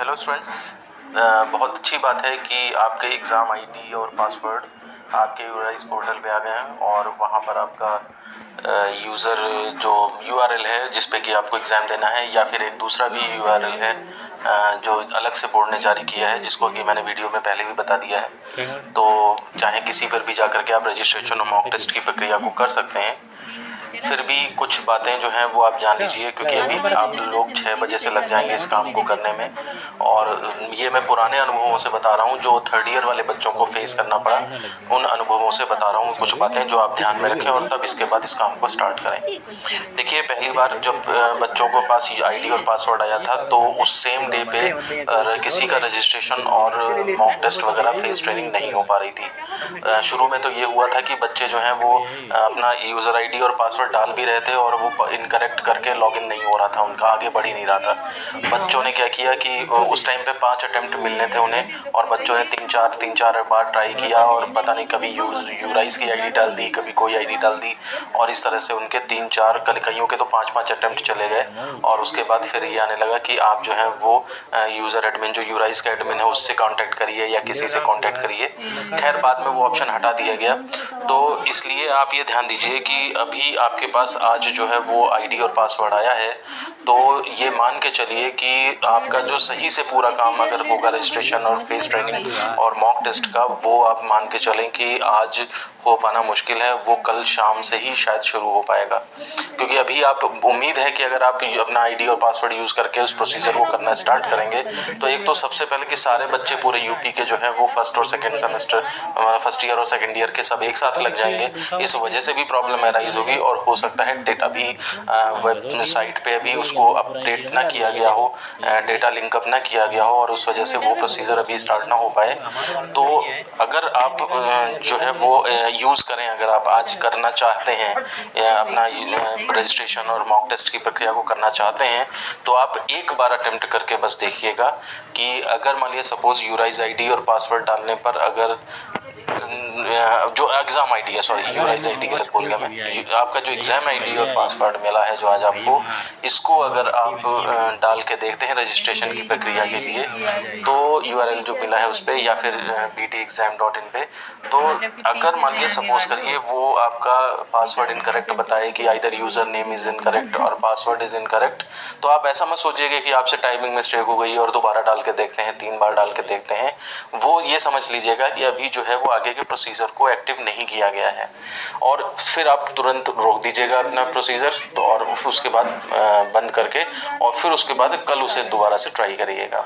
Hello students, बहुत अच्छी बात है कि आपके एग्ज़ाम आईडी और पासवर्ड आपके यूराइज पोर्टल पे आ गए हैं और वहाँ पर आपका यूज़र जो यूआरएल है जिस पे कि आपको एग्ज़ाम देना है, या फिर एक दूसरा भी यूआरएल है जो अलग से बोर्ड ने जारी किया है, जिसको कि मैंने वीडियो में पहले भी बता दिया है। तो चाहे किसी पर भी जा कर के आप रजिस्ट्रेशन और मॉक टेस्ट की प्रक्रिया को कर सकते हैं। फिर भी कुछ बातें जो हैं वो आप जान लीजिए, क्योंकि अभी आप लोग 6 बजे से लग जाएंगे इस काम को करने में। और ये मैं पुराने अनुभवों से बता रहा हूँ, जो थर्ड ईयर वाले बच्चों को फेस करना पड़ा, उन अनुभवों से बता रहा हूँ कुछ बातें जो आप ध्यान में रखें और तब इसके बाद इस काम को स्टार्ट करें। देखिए, पहली बार जब बच्चों को पास आईडी और पासवर्ड आया था तो उस सेम डे पे किसी का रजिस्ट्रेशन और मॉक टेस्ट वगैरह फेस ट्रेनिंग नहीं हो पा रही थी। शुरू में तो ये हुआ था कि बच्चे जो हैं वो अपना यूज़र आईडी और पासवर्ड डाल भी रहे थे और वो इनकरेक्ट करके लॉगिन नहीं हो रहा था, उनका आगे बढ़ ही नहीं रहा था। बच्चों ने क्या किया कि उस टाइम पे 5 अटेम्प्ट मिलने थे उन्हें, और बच्चों ने 3-4 बार ट्राई किया और पता नहीं कभी यूराइज की आईडी डाल दी, कभी कोई आईडी डाल दी, और इस तरह से उनके 3-4 कईयों के तो 5-5 अटेम्प्ट चले गए। और उसके बाद फिर ये आने लगा कि आप जो है वो यूज़र एडमिन, जो यूराइज का एडमिन है, उससे कांटेक्ट करिए या किसी से कांटेक्ट करिए। खैर, बाद में वो ऑप्शन हटा दिया गया। तो इसलिए आप ये ध्यान दीजिए कि अभी आपके पास आज जो है वो आईडी और पासवर्ड आया है, तो ये मान के चलिए कि आपका जो सही से पूरा काम अगर होगा रजिस्ट्रेशन और फेस ट्रेनिंग और मॉक टेस्ट का, वो आप मान के चलें कि आज हो पाना मुश्किल है, वो कल शाम से ही शायद शुरू हो पाएगा। क्योंकि अभी आप उम्मीद है कि अगर आप अपना आईडी और पासवर्ड यूज़ करके उस प्रोसीजर को करना स्टार्ट करेंगे तो एक तो सबसे पहले कि सारे बच्चे पूरे यूपी के जो है वो फर्स्ट और सेकेंड सेमेस्टर, फर्स्ट ईयर और सेकेंड ईयर के सब एक साथ लग जाएंगे। इस वजह से भी प्रॉब्लम अराइज होगी, और हो सकता है अभी वेबसाइट पे अभी उसको अपडेट ना किया गया हो, डेटा लिंकअप ना किया गया हो, और उस वजह से वो प्रोसीजर अभी स्टार्ट ना हो पाए। तो अगर आप जो है वो यूज़ करें, अगर आप आज करना चाहते हैं अपना रजिस्ट्रेशन और मॉक टेस्ट की प्रक्रिया को करना चाहते हैं, तो आप एक बार अटेम्प्ट करके बस देखिएगा कि अगर मान लिया सपोज यूराइज आईडी और पासवर्ड डालने पर अगर जो एग्ज़ाम आईडी है, सॉरी यूराइज आईडी गलत बोल गया मैं, आपका जो एग्ज़ाम आईडी और पासवर्ड मिला है जो आज आपको, इसको अगर आप डाल के देखते हैं रजिस्ट्रेशन की प्रक्रिया के लिए, तो यूआरएल जो मिला है उस पर या फिर btexam.in पे, तो अगर मान लिया सपोज करिए वो आपका पासवर्ड इनकरेक्ट बताए कि either user name is incorrect और पासवर्ड इज़ इनकरेक्ट, तो आप ऐसा मत सोचिएगा कि आपसे टाइपिंग मिस्टेक हो गई और दोबारा डाल के देखते हैं, 3 बार डाल के देखते हैं। वो ये समझ लीजिएगा कि अभी जो है वो आगे के प्रोसीजर को एक्टिव नहीं किया गया है, और फिर आप तुरंत रोक दीजिएगा अपना प्रोसीजर, तो और उसके बाद बंद करके, और फिर उसके बाद कल उसे दोबारा से ट्राई करिएगा।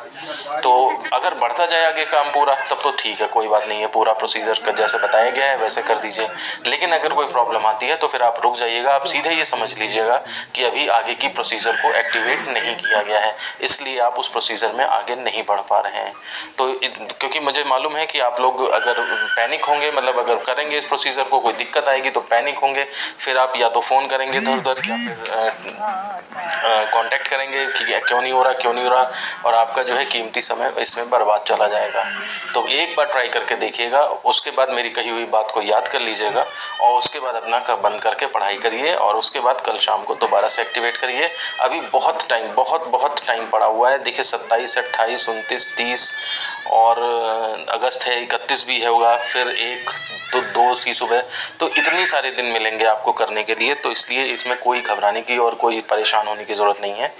तो अगर बढ़ता जाए आगे काम पूरा, तब तो ठीक है, कोई बात नहीं है, पूरा प्रोसीजर का जैसे बताया गया है वैसे कर दीजिए। लेकिन अगर कोई प्रॉब्लम आती है तो फिर आप रुक जाइएगा, आप सीधे ये समझ लीजिएगा कि अभी आगे की प्रोसीजर को एक्टिवेट नहीं किया गया है, इसलिए आप उस प्रोसीजर में आगे नहीं बढ़ पा रहे हैं। तो क्योंकि मुझे मालूम है कि आप लोग अगर पैनिक होंगे, मतलब अगर करेंगे इस प्रोसीजर को, कोई दिक्कत आएगी तो पैनिक होंगे, फिर आप या तो फ़ोन करेंगे इधर उधर, या फिर कांटेक्ट करेंगे कि क्यों नहीं हो रहा, क्यों नहीं हो रहा, और आपका जो है कीमती समय इसमें बर्बाद चला जाएगा। तो एक बार ट्राई करके देखिएगा, उसके बाद मेरी कही हुई बात को याद कर लीजिएगा, और उसके बाद अपना बंद करके पढ़ाई करिए, और उसके बाद कल शाम को दोबारा से एक्टिवेट करिए। अभी बहुत टाइम, बहुत टाइम पड़ा हुआ है। देखिए 27, 28, 29, 30 और अगस्त है, 31 भी होगा, फिर 1 तो 2 की सुबह, तो इतनी सारे दिन मिलेंगे आपको करने के लिए। तो इसलिए इसमें कोई घबराने की और कोई परेशान होने की ज़रूरत नहीं है,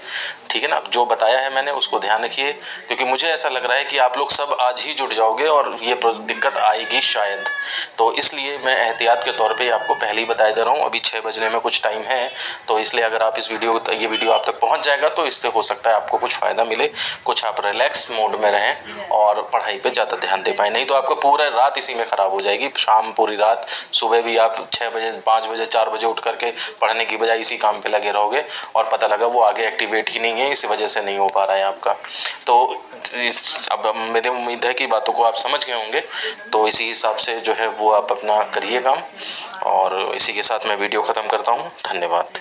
ठीक है ना। जो बताया है मैंने उसको ध्यान रखिए, क्योंकि मुझे ऐसा लग रहा है कि आप लोग सब आज ही जुट जाओगे और ये दिक्कत आएगी शायद। तो इसलिए मैं एहतियात के तौर पे आपको पहले ही बता दे रहा हूँ। अभी 6 बजने में कुछ टाइम है, तो इसलिए अगर आप ये वीडियो आप तक पहुँच जाएगा तो इससे हो सकता है आपको कुछ फ़ायदा मिले, कुछ आप रिलैक्स मोड में रहें और पढ़ाई पे ज़्यादा ध्यान दे पाएँ। नहीं तो आपका पूरा रात इसी में ख़राब हो जाएगी, शाम पूरी रात, सुबह भी आप 6 बजे, 5 बजे, 4 बजे उठ करके पढ़ने की बजाय इसी काम पे लगे रहोगे, और पता लगा वो आगे एक्टिवेट ही नहीं है, इस वजह से नहीं हो पा रहा है आपका। तो अब मेरी उम्मीद है कि बातों को आप समझ गए होंगे, तो इसी हिसाब से जो है वो आप अपना करिए काम, और इसी के साथ मैं वीडियो ख़त्म करता हूँ। धन्यवाद।